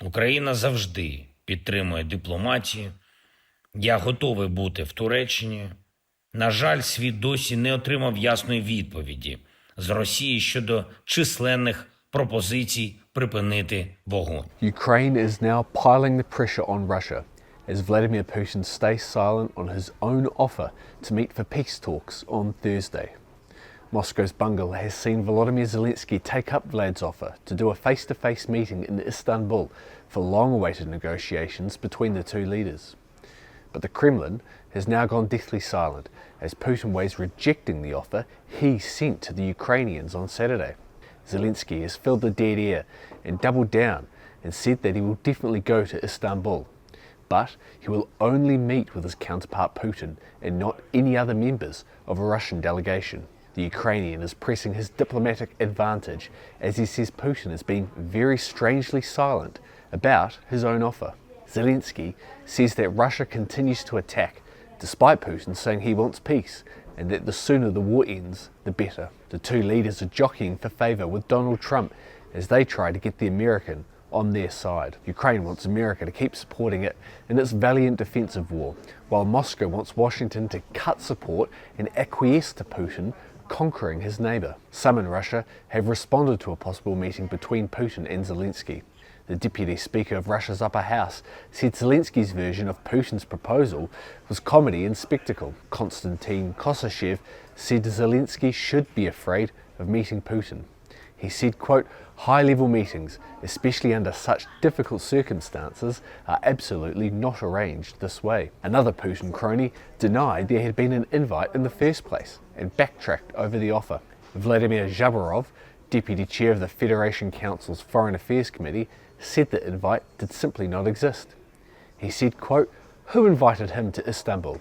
Україна завжди підтримує дипломатію. Я готовий бути в Туреччині. На жаль, світ досі не отримав ясної відповіді з Росії щодо численних пропозицій припинити вогонь. Ukraine is now piling the pressure on Russia as Vladimir Putin stays silent on his own offer to meet for peace talks on Thursday. Moscow's bungle has seen Volodymyr Zelenksy take up Vlad's offer to do a face-to-face meeting in Istanbul for long-awaited negotiations between the two leaders. But the Kremlin has now gone deathly silent as Putin weighs rejecting the offer he sent to the Ukrainians on Saturday. Zelensky has filled the dead air and doubled down and said that he will definitely go to Istanbul. But he will only meet with his counterpart Putin and not any other members of a Russian delegation. The Ukrainian is pressing his diplomatic advantage as he says Putin has been very strangely silent about his own offer. Zelensky says that Russia continues to attack despite Putin saying he wants peace and that the sooner the war ends, the better. The two leaders are jockeying for favour with Donald Trump as they try to get the American on their side. Ukraine wants America to keep supporting it in its valiant defensive war, while Moscow wants Washington to cut support and acquiesce to Putin conquering his neighbour. Some in Russia have responded to a possible meeting between Putin and Zelensky. The Deputy Speaker of Russia's upper house said Zelensky's version of Putin's proposal was comedy and spectacle. Konstantin Kosachev said Zelensky should be afraid of meeting Putin. He said, quote, "High-level meetings, especially under such difficult circumstances, are absolutely not arranged this way." Another Putin crony denied there had been an invite in the first place and backtracked over the offer. Vladimir Zhabarov, Deputy Chair of the Federation Council's Foreign Affairs Committee, said the invite did simply not exist. He said, quote, "Who invited him to Istanbul?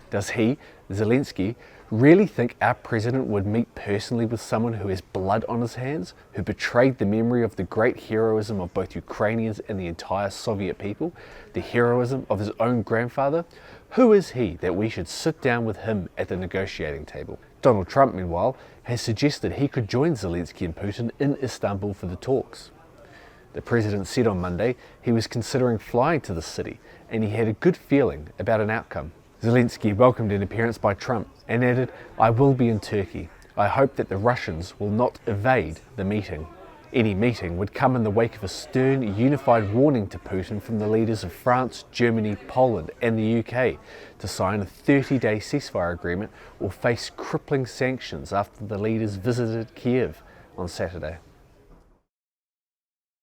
Does he, Zelensky, really think our president would meet personally with someone who has blood on his hands, who betrayed the memory of the great heroism of both Ukrainians and the entire Soviet people, the heroism of his own grandfather? Who is he that we should sit down with him at the negotiating table?" Donald Trump, meanwhile, has suggested he could join Zelensky and Putin in Istanbul for the talks. The president said on Monday he was considering flying to the city and he had a good feeling about an outcome. Zelensky welcomed an appearance by Trump and added, "I will be in Turkey. I hope that the Russians will not evade the meeting." Any meeting would come in the wake of a stern, unified warning to Putin from the leaders of France, Germany, Poland and the UK to sign a 30-day ceasefire agreement or face crippling sanctions after the leaders visited Kiev on Saturday.